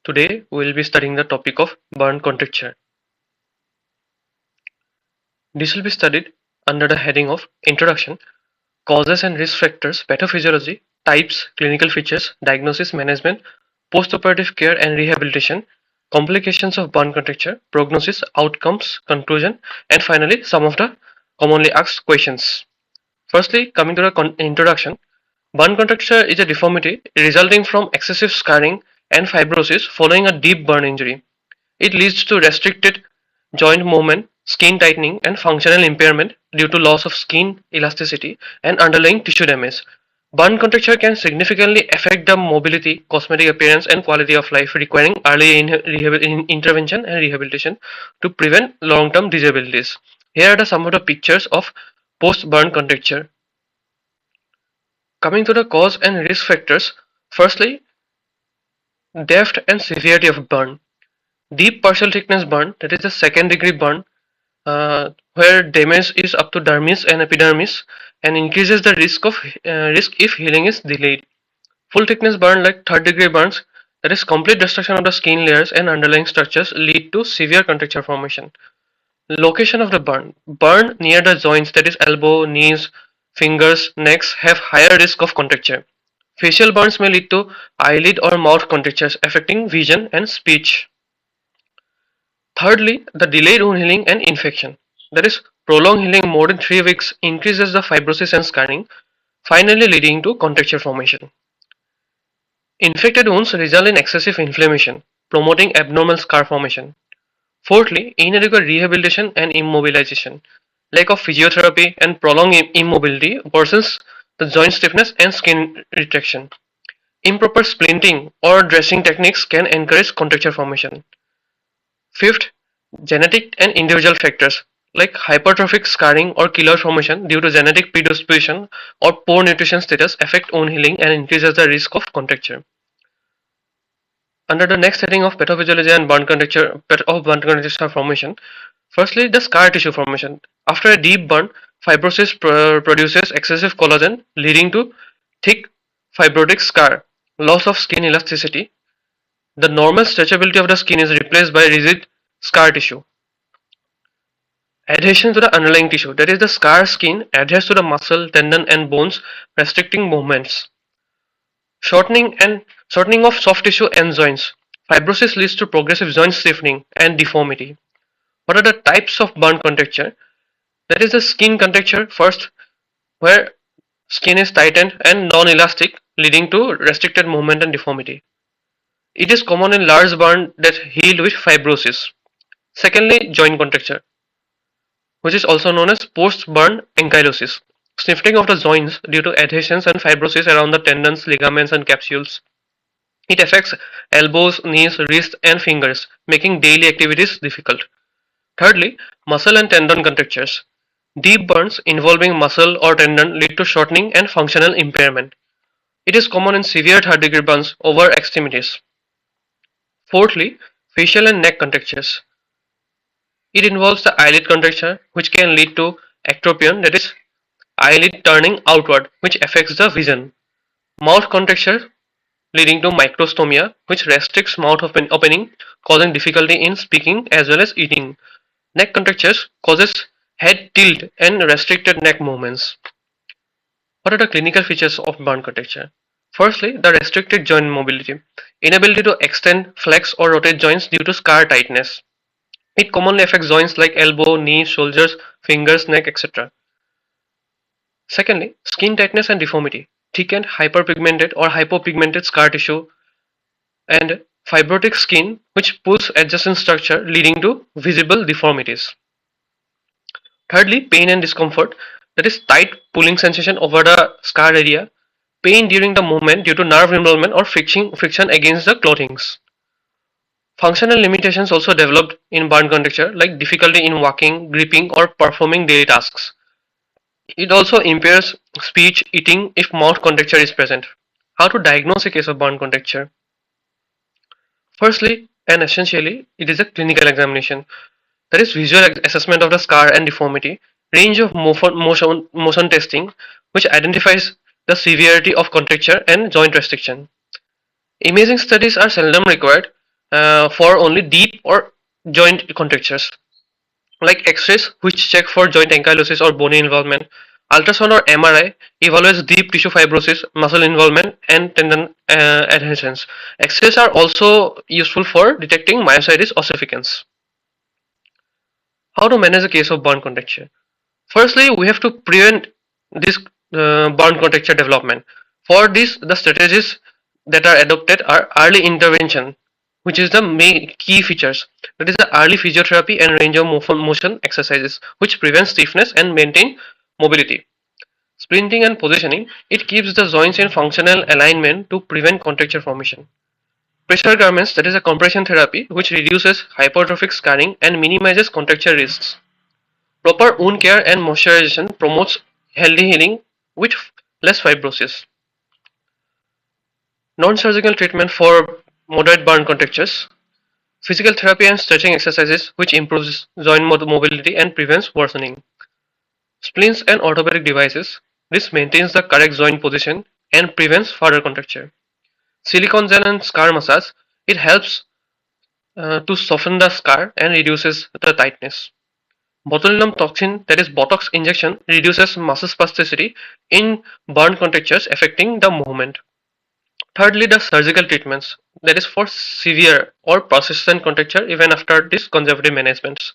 Today we will be studying the topic of burn contracture. This will be studied under the heading of Introduction, Causes and Risk Factors, Pathophysiology, Types, Clinical Features, Diagnosis Management, Postoperative Care and Rehabilitation, Complications of burn contracture, Prognosis, Outcomes, Conclusion, and finally some of the commonly asked questions. Firstly, coming to the introduction, burn contracture is a deformity resulting from excessive scarring and fibrosis following a deep burn injury. It leads to restricted joint movement, skin tightening, and functional impairment due to loss of skin elasticity and underlying tissue damage. Burn contracture can significantly affect the mobility, cosmetic appearance, and quality of life, requiring early intervention and rehabilitation to prevent long-term disabilities. Here are some of the pictures of post-burn contracture. Coming to the cause and risk factors, firstly, depth and severity of burn. Deep partial thickness burn, that is the second degree burn, where damage is up to dermis and epidermis and increases the risk if healing is delayed. Full thickness burn like third degree burns, that is complete destruction of the skin layers and underlying structures, lead to severe contracture formation. Location of the burn. Burn near the joints, that is elbow, knees, fingers, necks, have higher risk of contracture. Facial burns may lead to eyelid or mouth contractures affecting vision and speech. Thirdly, the delayed wound healing and infection. That is, prolonged healing more than 3 weeks increases the fibrosis and scarring, finally leading to contracture formation. Infected wounds result in excessive inflammation, promoting abnormal scar formation. Fourthly, inadequate rehabilitation and immobilization. Lack of physiotherapy and prolonged immobility worsens the joint stiffness and skin retraction. Improper splinting or dressing techniques can encourage contracture formation. Fifth, genetic and individual factors like hypertrophic scarring or keloid formation due to genetic predisposition or poor nutrition status affect wound healing and increases the risk of contracture. Under the next heading of pathophysiology and burn contracture formation, firstly the scar tissue formation. After a deep burn, fibrosis produces excessive collagen, leading to thick fibrotic scar, loss of skin elasticity. The normal stretchability of the skin is replaced by rigid scar tissue. Adhesion to the underlying tissue, that is, the scar skin adheres to the muscle, tendon, and bones, restricting movements. Shortening of soft tissue and joints. Fibrosis leads to progressive joint stiffening and deformity. What are the types of burn contracture? That is the skin contracture first, where skin is tightened and non-elastic, leading to restricted movement and deformity. It is common in large burn that healed with fibrosis. Secondly, joint contracture, which is also known as post-burn ankylosis, stiffening of the joints due to adhesions and fibrosis around the tendons, ligaments, and capsules. It affects elbows, knees, wrists, and fingers, making daily activities difficult. Thirdly, muscle and tendon contractures. Deep burns involving muscle or tendon lead to shortening and functional impairment. It is common in severe third degree burns over extremities. Fourthly, facial and neck contractures. It involves the eyelid contracture, which can lead to ectropion, that is, eyelid turning outward, which affects the vision. Mouth contracture leading to microstomia, which restricts mouth opening, causing difficulty in speaking as well as eating. Neck contractures causes head tilt and restricted neck movements. What are the clinical features of burn contracture? Firstly, the restricted joint mobility, inability to extend, flex, or rotate joints due to scar tightness. It commonly affects joints like elbow, knee, shoulders, fingers, neck, etc. Secondly, skin tightness and deformity, thickened, hyperpigmented, or hypopigmented scar tissue, and fibrotic skin which pulls adjacent structure, leading to visible deformities. Thirdly, pain and discomfort, that is, tight pulling sensation over the scar area, pain during the movement due to nerve involvement or friction against the clothings. Functional limitations also developed in burn contracture, like difficulty in walking, gripping, or performing daily tasks. It also impairs speech, eating if mouth contracture is present. How to diagnose a case of burn contracture? Firstly and essentially, it is a clinical examination. That is visual assessment of the scar and deformity, range of motion testing, which identifies the severity of contracture and joint restriction. Imaging studies are seldom required, for only deep or joint contractures, like X-rays, which check for joint ankylosis or bony involvement. Ultrasound or MRI evaluates deep tissue fibrosis, muscle involvement, and tendon adhesions. X-rays are also useful for detecting myositis ossificans. How to manage a case of burn contracture? Firstly, we have to prevent this burn contracture development. For this, the strategies that are adopted are early intervention, which is the main key features. That is the early physiotherapy and range of motion exercises, which prevent stiffness and maintain mobility. Sprinting and positioning, it keeps the joints in functional alignment to prevent contracture formation. Pressure garments, that is a compression therapy, which reduces hypertrophic scarring and minimizes contracture risks. Proper wound care and moisturization promotes healthy healing with less fibrosis. Non-surgical treatment for moderate burn contractures. Physical therapy and stretching exercises which improves joint mobility and prevents worsening. Splints and orthopedic devices. This maintains the correct joint position and prevents further contracture. Silicone gel and scar massage. It helps to soften the scar and reduces the tightness. Botulinum toxin, that is Botox injection, reduces muscle spasticity in burn contractures affecting the movement. Thirdly, the surgical treatments, that is for severe or persistent contracture even after this conservative managements.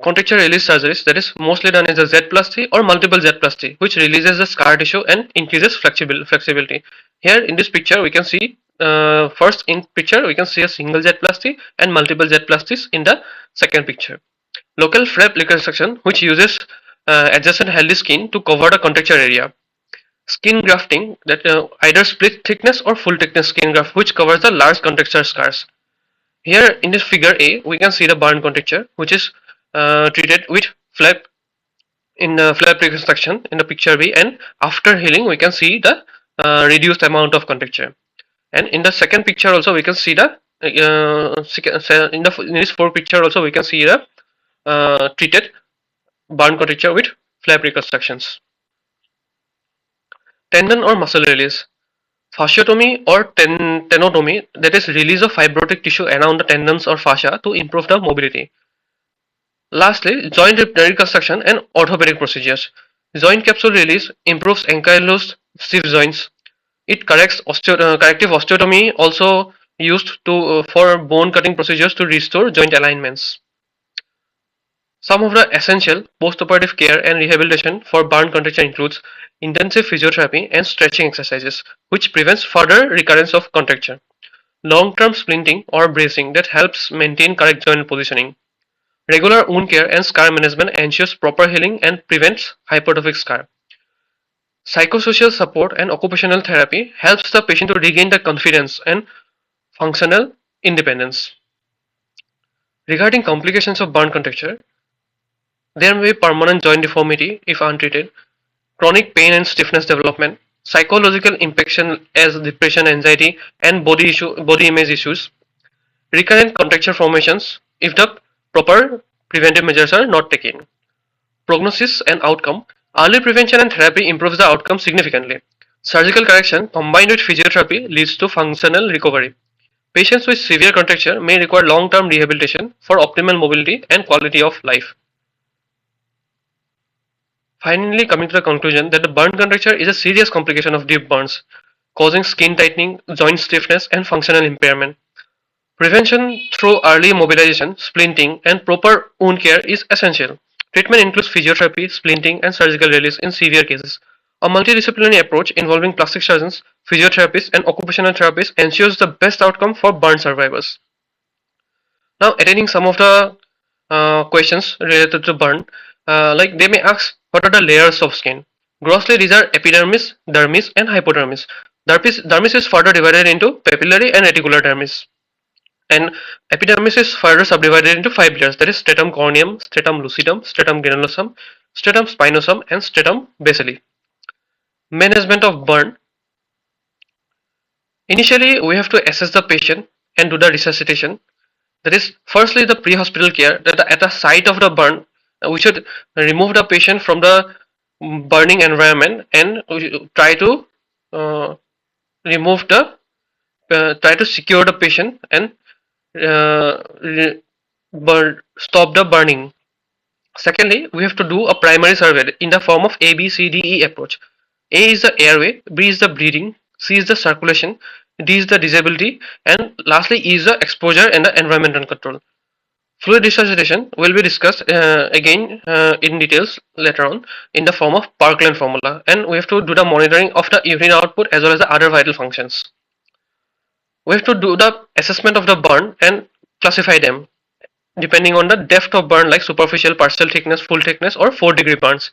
Contracture release surgeries, that is mostly done as a Z-plasty or multiple Z-plasty, which releases the scar tissue and increases flexibility. Here in this picture, we can see first in picture we can see a single Z-plasty and multiple Z-plasties in the second picture. Local flap reconstruction, which uses adjacent healthy skin to cover the contracture area. Skin grafting, that either split thickness or full thickness skin graft, which covers the large contracture scars. Here in this figure A, we can see the burn contracture, which is treated with flap flap reconstruction in the picture B, and after healing, we can see the reduced amount of contracture. And in the second picture also, we can see the in this fourth picture also we can see the treated burn contracture with flap reconstructions. Tendon or muscle release. Fasciotomy or tenotomy, that is release of fibrotic tissue around the tendons or fascia to improve the mobility. Lastly, joint reconstruction and orthopedic procedures. Joint capsule release improves ankylosed stiff joints. It corrects corrective osteotomy, also used for bone cutting procedures to restore joint alignments. Some of the essential postoperative care and rehabilitation for burn contracture includes intensive physiotherapy and stretching exercises, which prevents further recurrence of contracture. Long-term splinting or bracing that helps maintain correct joint positioning. Regular wound care and scar management ensures proper healing and prevents hypertrophic scar. Psychosocial support and occupational therapy helps the patient to regain the confidence and functional independence. Regarding complications of burn contracture, there may be permanent joint deformity if untreated, chronic pain and stiffness development, psychological impaction as depression, anxiety, and body image issues, recurrent contracture formations if the proper preventive measures are not taken. Prognosis and outcome. Early prevention and therapy improves the outcome significantly. Surgical correction combined with physiotherapy leads to functional recovery. Patients with severe contracture may require long-term rehabilitation for optimal mobility and quality of life. Finally, coming to the conclusion that the burn contracture is a serious complication of deep burns, causing skin tightening, joint stiffness, and functional impairment. Prevention through early mobilization, splinting, and proper wound care is essential. Treatment includes physiotherapy, splinting, and surgical release in severe cases. A multidisciplinary approach involving plastic surgeons, physiotherapists, and occupational therapists ensures the best outcome for burn survivors. Now, attending some of the questions related to burn, like they may ask, what are the layers of skin? Grossly, these are epidermis, dermis, and hypodermis. Dermis is further divided into papillary and reticular dermis. And epidermis is further subdivided into five layers, that is stratum corneum, stratum lucidum, stratum granulosum, stratum spinosum, and stratum basale. Management of burn. Initially, we have to assess the patient and do the resuscitation. That is, firstly, the pre-hospital care. That at the site of the burn, we should remove the patient from the burning environment and we should try to remove the try to secure the patient and stop the burning. Secondly, we have to do a primary survey in the form of A, B, C, D, E approach. A is the airway, B is the breathing, C is the circulation, D is the disability, and lastly E is the exposure and the environmental control. Fluid resuscitation will be discussed again in details later on in the form of Parkland formula, and we have to do the monitoring of the urine output as well as the other vital functions. We have to do the assessment of the burn and classify them depending on the depth of burn, like superficial, partial thickness, full thickness, or 4-degree burns.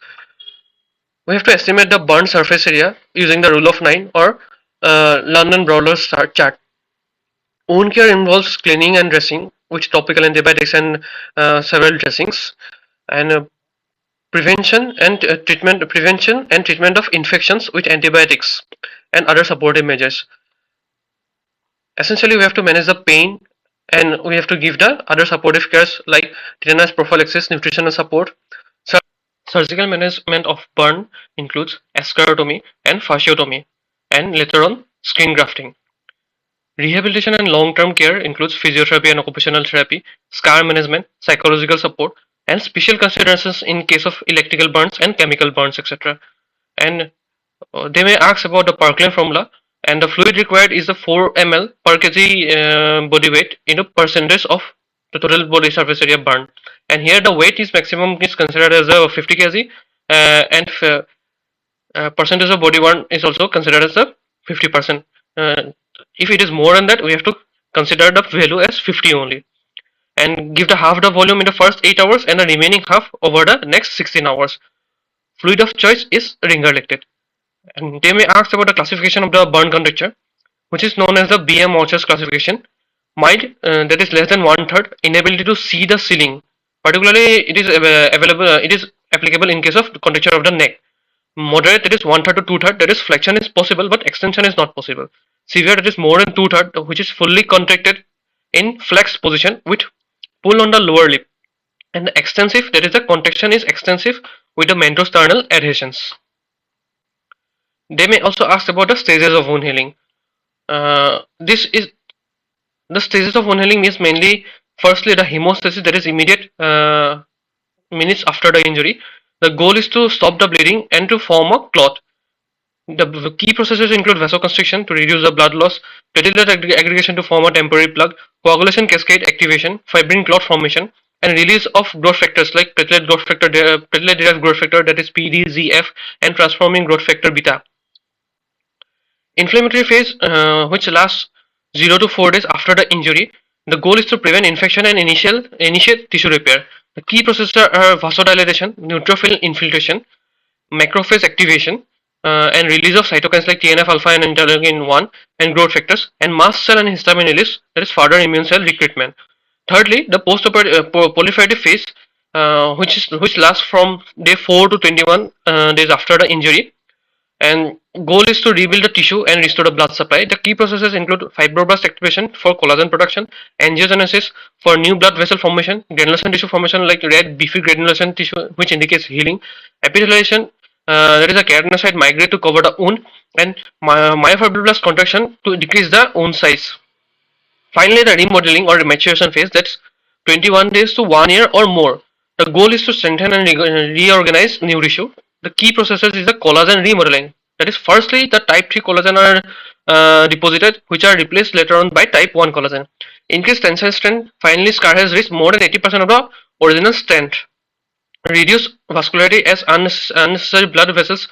We have to estimate the burn surface area using the rule of 9 or London Broadler's chart. Wound care involves cleaning and dressing, which topical antibiotics and several dressings, and prevention and treatment of infections with antibiotics and other supportive measures. Essentially, we have to manage the pain and we have to give the other supportive cares like tetanus prophylaxis, nutritional support. Surgical management of burn includes sclerotomy and fasciotomy, and later on skin grafting. Rehabilitation and long-term care includes physiotherapy and occupational therapy, scar management, psychological support, and special considerations in case of electrical burns and chemical burns, etc. And they may ask about the Parkland formula, and the fluid required is the 4 ml per kg body weight into percentage of the total body surface area burned. And here the weight is maximum is considered as a 50 kg, and percentage of body burn is also considered as a 50%. If it is more than that, we have to consider the value as 50 only, and give the half the volume in the first 8 hours and the remaining half over the next 16 hours. Fluid of choice is ringer lactate. And they may ask about the classification of the burn contracture, which is known as the BM Orchard's classification. Mild, that is less than one third, inability to see the ceiling. Particularly, it is available. It is applicable in case of contracture of the neck. Moderate, that is one third to two third, that is flexion is possible but extension is not possible. Severe, that is more than two third, which is fully contracted in flexed position with pull on the lower lip. And the extensive, that is the contraction is extensive with the mentosternal adhesions. They may also ask about the stages of wound healing. This is the stages of wound healing means mainly firstly the hemostasis, that is immediate minutes after the injury. The goal is to stop the bleeding and to form a clot. The key processes include vasoconstriction to reduce the blood loss, platelet aggregation to form a temporary plug, coagulation cascade activation, fibrin clot formation, and release of growth factors like platelet growth factor, platelet derived growth factor, that is PDGF, and transforming growth factor beta. Inflammatory phase, which lasts 0 to 4 days after the injury. The goal is to prevent infection and initiate tissue repair. The key processes are vasodilation, neutrophil infiltration, macrophage activation, and release of cytokines like TNF alpha and interleukin 1 and growth factors, and mast cell and histamine release, that is further immune cell recruitment. Thirdly, the post-proliferative phase, which lasts from day 4 to 21 days after the injury, and goal is to rebuild the tissue and restore the blood supply. The key processes include fibroblast activation for collagen production, angiogenesis for new blood vessel formation, granulation tissue formation like red beefy granulation tissue which indicates healing, epithelialization, there is a keratinocyte migrate to cover the wound, and myofibroblast contraction to decrease the wound size. Finally, the remodeling or maturation phase, that's 21 days to 1 year or more. The goal is to strengthen and reorganize new tissue. The key processes is the collagen remodeling. That is, firstly, the type 3 collagen are deposited, which are replaced later on by type 1 collagen. Increased tensile strength. Finally, scar has reached more than 80% of the original strength. Reduce vascularity as unnecessary blood vessels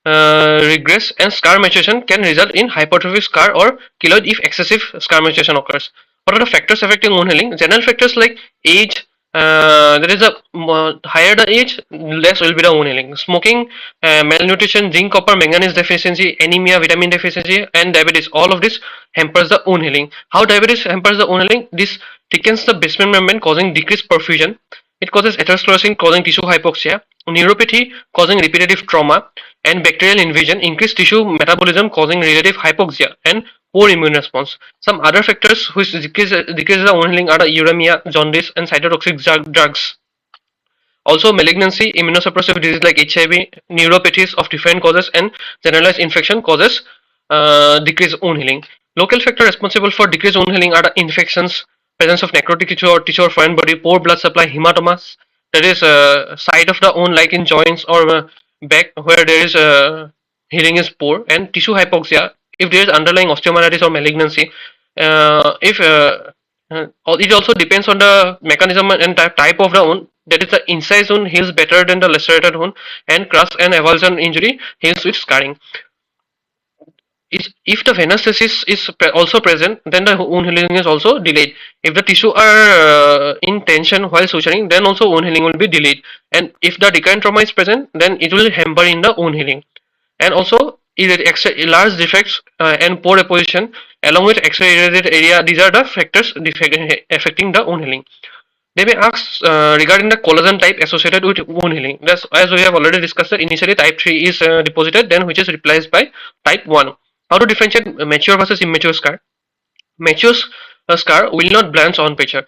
regress, and scar maturation can result in hypertrophic scar or keloid if excessive scar maturation occurs. What are the factors affecting wound healing? General factors like age. There is a higher the age, less will be the wound healing. Smoking, malnutrition, zinc, copper, manganese deficiency, anemia, vitamin deficiency, and diabetes. All of this hampers the wound healing. How diabetes hampers the wound healing? This thickens the basement membrane, causing decreased perfusion. It causes atherosclerosis, causing tissue hypoxia, neuropathy, causing repetitive trauma, and bacterial invasion, increased tissue metabolism, causing relative hypoxia, and poor immune response. Some other factors which decrease the wound healing are the uremia, jaundice, and cytotoxic drugs. Also, malignancy, immunosuppressive disease like HIV, neuropathies of different causes, and generalized infection causes decreased wound healing. Local factors responsible for decreased wound healing are the infections, presence of necrotic tissue or foreign body, poor blood supply, hematomas, that is side of the wound like in joints or back where there is healing is poor, and tissue hypoxia if there is underlying osteomyelitis or malignancy. If It also depends on the mechanism and type of the wound. That is, the incised wound heals better than the lacerated wound, and crush and avulsion injury heals with scarring. If the venous stasis is also present, then the wound healing is also delayed. If the tissue are in tension while suturing, then also wound healing will be delayed. And if the recurrent trauma is present, then it will hamper in the wound healing. And also, large defects and poor reposition along with X-ray-irradiated area, these are the factors affecting the wound healing. They may ask regarding the collagen type associated with wound healing. That's, as we have already discussed, that initially type 3 is deposited, then which is replaced by type 1. How to differentiate mature versus immature scar? Mature scar will not blanch on pressure.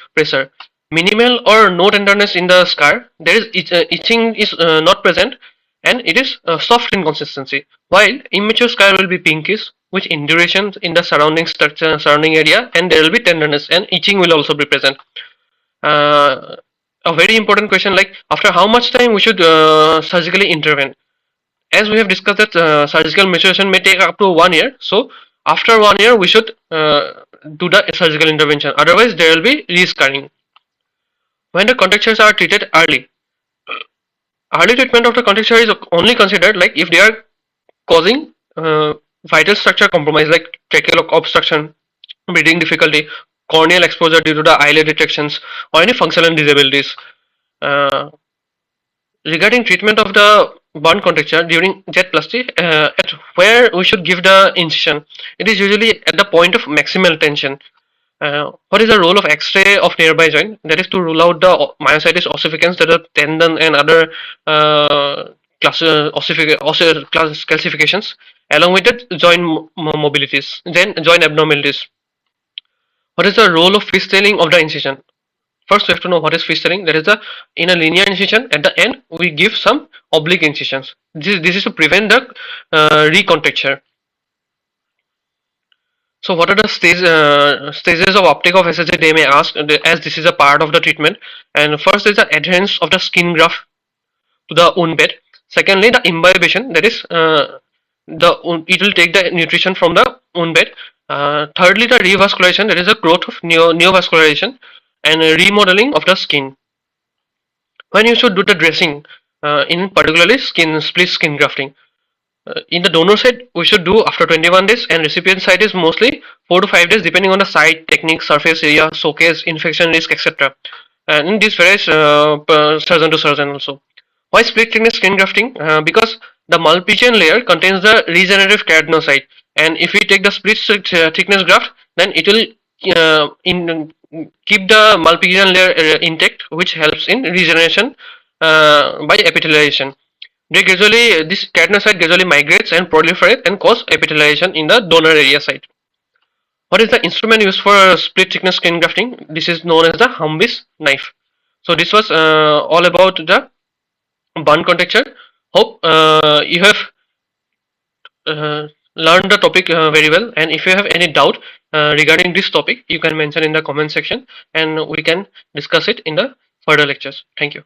Minimal or no tenderness in the scar. There is itching is not present, and it is soft in consistency. While immature scar will be pinkish with induration in the surrounding structure, surrounding area, and there will be tenderness and itching will also be present. uh, a very important question, like after how much time we should surgically intervene. As we have discussed that surgical maturation may take up to 1 year, so after 1 year we should do the surgical intervention, otherwise there will be rescarring. When the contractures are treated early treatment of the contracture is only considered like if they are causing vital structure compromise like tracheal obstruction, breathing difficulty, corneal exposure due to the eyelid retractions, or any functional disabilities. Uh, Regarding treatment of the burn contracture during jetplasty, at where we should give the incision, it is usually at the point of maximal tension. What is the role of X-ray of nearby joint? That is to rule out the myositis ossificans, that are tendon and other calcifications, along with the joint mobilities, then joint abnormalities. What is the role of fishtailing of the incision? First, we have to know what is fishtailing. That is the in a linear incision. At the end, we give some oblique incisions. This is to prevent the recontracture. So, what are the stages of uptake of SSA? They may ask, as this is a part of the treatment. And first is the adherence of the skin graft to the wound bed. Secondly, the imbibition. That is, it will take the nutrition from the wound bed. Thirdly, the revascularization. That is the growth of neovascularization and remodeling of the skin. When you should do the dressing, in particularly split skin grafting. In the donor side, we should do after 21 days, and recipient side is mostly 4 to 5 days, depending on the site, technique, surface area, showcase, infection risk, etc. And this varies surgeon to surgeon also. Why split thickness skin grafting? Because the Malpighian layer contains the regenerative keratinocyte, and if we take the split thickness graft, then it will keep the Malpighian layer intact, which helps in regeneration by epithelialization. This keratinocyte gradually migrates and proliferate and cause epithelialization in the donor area site. What is the instrument used for split thickness skin grafting? This is known as the Humvis knife. So this was all about the burn contracture. Hope you have learned the topic very well, and if you have any doubt regarding this topic, you can mention in the comment section and we can discuss it in the further lectures. Thank you.